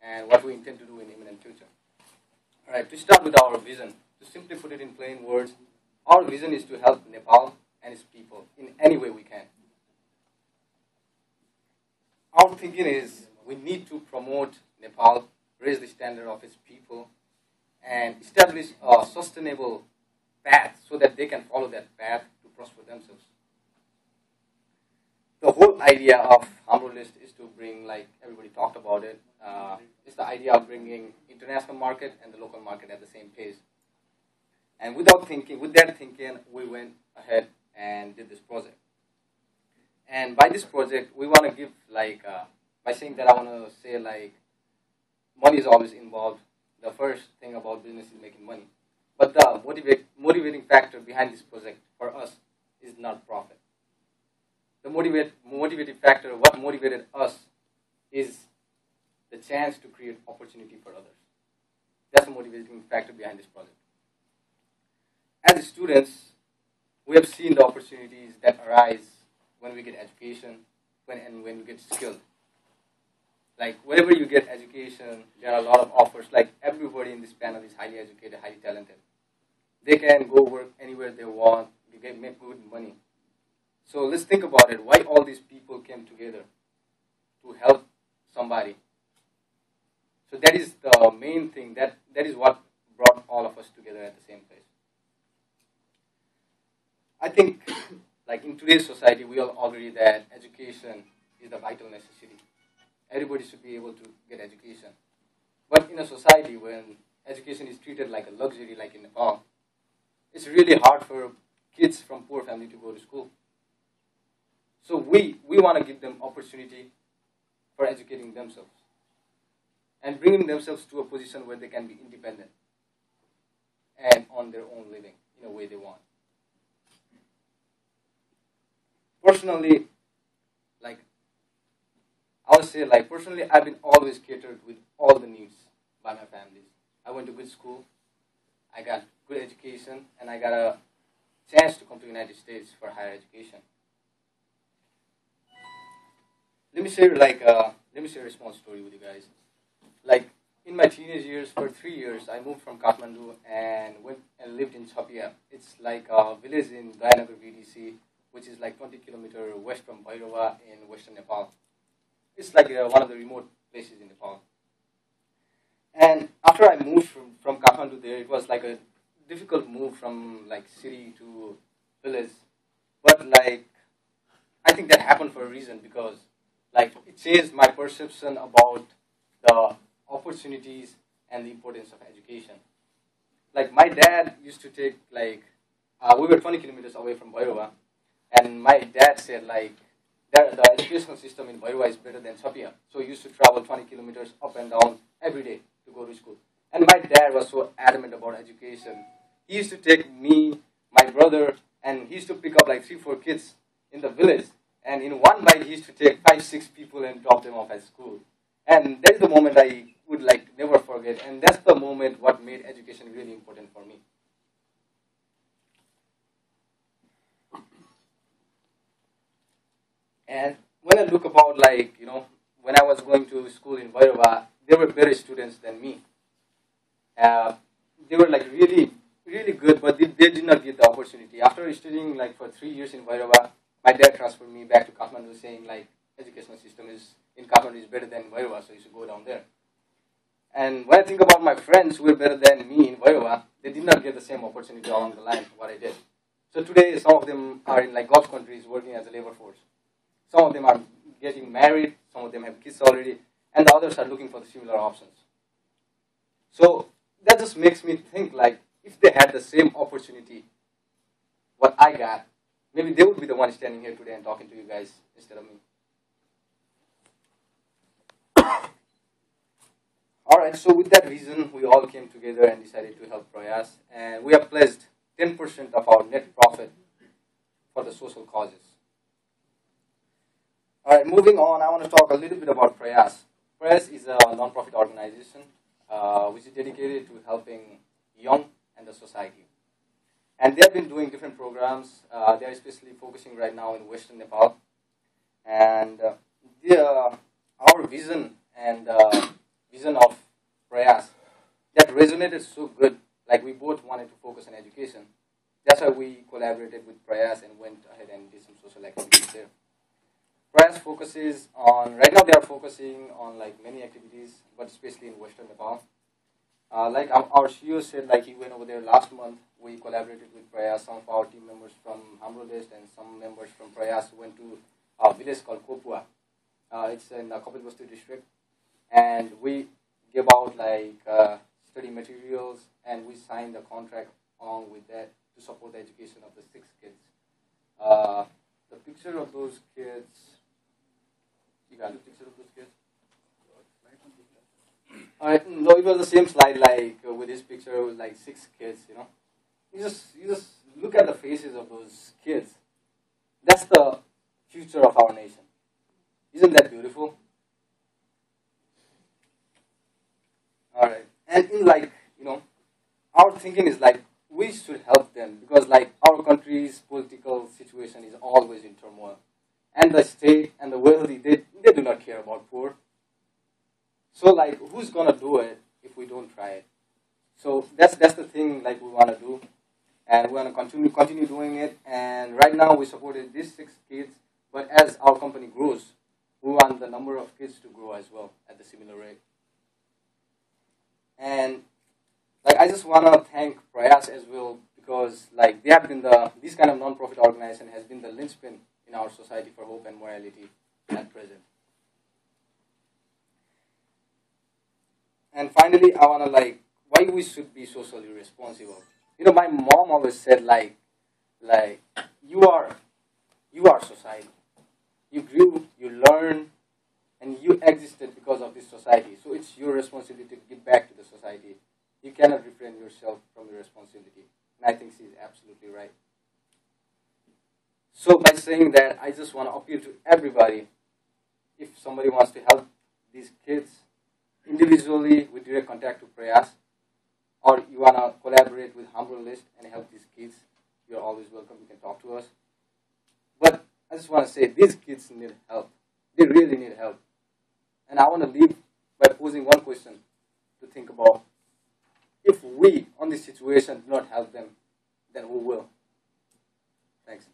and what we intend to do in imminent future. All right, to start with our vision, to simply put it in plain words, our vision is to help Nepal and its people in any way we can. Our thinking is we need to promote Nepal, raise the standard of its people, and establish a sustainable path so that they can follow that path to prosper themselves. The whole idea of HamroList is to bring, like everybody talked about it, it's the idea of bringing international market and the local market at the same pace. And with that thinking, we went ahead and did this project. And by this project, we want to give by saying that I want to say money is always involved. The first thing about business is making money. But the motivating factor behind this project for us is not profit. The motivating factor, what motivated us, is the chance to create opportunity for others. That's the motivating factor behind this project. As students, we have seen the opportunities that arise when we get education when we get skilled. Like whenever you get education, there are a lot of offers. Like everybody in this panel is highly educated, highly talented. They can go work anywhere they want. They can make good money. So let's think about it. Why all these people came together to help somebody? So that is the main thing. That is what brought all of us together at the same place. I think, like in today's society, we all agree that education is the vital necessity. Everybody should be able to get education. But in a society when education is treated like a luxury, like in Nepal, it's really hard for kids from poor family to go to school. So we want to give them opportunity for educating themselves and bringing themselves to a position where they can be independent and on their own living in a way they want. Personally, I've been always catered with all the needs by my families. I went to good school, I got good education, and I got a chance to come to the United States for higher education. Let me share a small story with you guys. Like in my teenage years, for 3 years, I moved from Kathmandu and went and lived in Chapia. It's like a village in Gayanagar VDC, which is like 20 kilometers west from Bhairava in western Nepal. It's like one of the remote places in Nepal. And after I moved from Kathmandu there, it was like a difficult move from like city to village. But I think that happened for a reason because it changed my perception about the opportunities and the importance of education. Like my dad used to take we were 20 kilometers away from Bhairava, and my dad said the educational system in Bhairava is better than Chapia. So he used to travel 20 kilometers up and down every day to go to school. And my dad was so adamant about education. He used to take me, my brother, and he used to pick up 3-4 kids in the village. And in one bite, he used to take 5-6 people and drop them off at school. And that is the moment I would never forget. And that's the moment what made education really important for me. And when I look about when I was going to school in Bhairava, they were better students than me. They were really, really good, but they did not get the opportunity. After studying for 3 years in Bhairava, my dad transferred me back to Kathmandu saying educational system in Kathmandu is better than Bhairava, so you should go down there. And when I think about my friends who were better than me in Bhairava, they did not get the same opportunity along the line what I did. So today, some of them are in Gulf countries working as a labor force. Some of them are getting married, some of them have kids already, and the others are looking for the similar options. So that just makes me think if they had the same opportunity what I got, maybe they would be the one standing here today and talking to you guys instead of me. Alright, so with that reason, we all came together and decided to help Prayas, and we have pledged 10% of our net profit for the social causes. Alright, moving on, I want to talk a little bit about Prayas. Prayas is a non-profit organization which is dedicated to helping young and the society. And they have been doing different programs. They are especially focusing right now in Western Nepal. And our vision and vision of Prayas that resonated so good. Like we both wanted to focus on education. That's why we collaborated with Prayas and went ahead and did some social activities there. Prayas focuses on, right now they are focusing on like many activities, but especially in Western Nepal. Like our CEO said, like he went over there last month. We collaborated with Prayas. Some of our team members from HamroList and some members from Prayas went to a village called Kopua. It's in the Kapilvastu district, and we gave out like study materials, and we signed a contract along with that to support the education of the 6 kids. The picture of those kids. You got the picture of those kids? No, it was the same slide like with this picture. It was like 6 kids. You just look at the faces of those kids. That's the future of our nation. Isn't that beautiful? All right, and in like our thinking is like we should help them because like our country's political situation is always in turmoil, and the state and the wealthy they do not care about poor. So like, who's gonna do it if we don't try it? So that's the thing like we wanna do, and we wanna continue doing it. And right now we supported these 6 kids, but as our company grows, we want the number of kids to grow as well at the similar rate. And like I just wanna thank Prayas as well because like they have been this kind of non-profit organization has been the linchpin in our society for hope and morality at present. And finally, I wanna like why we should be socially responsible. My mom always said like you are society. You grew, you learned, and you existed because of this society. So it's your responsibility to give back to the society. You cannot refrain yourself from your responsibility. And I think she's absolutely right. So by saying that, I just want to appeal to everybody. If somebody wants to help these kids individually with direct contact to Prayas, or you want to collaborate with HamroList and help these kids, you're always welcome. You can talk to us. But I just want to say these kids need help. They really need help. And I want to leave by posing one question to think about. If we, on this situation, do not help them, then who will? Thanks.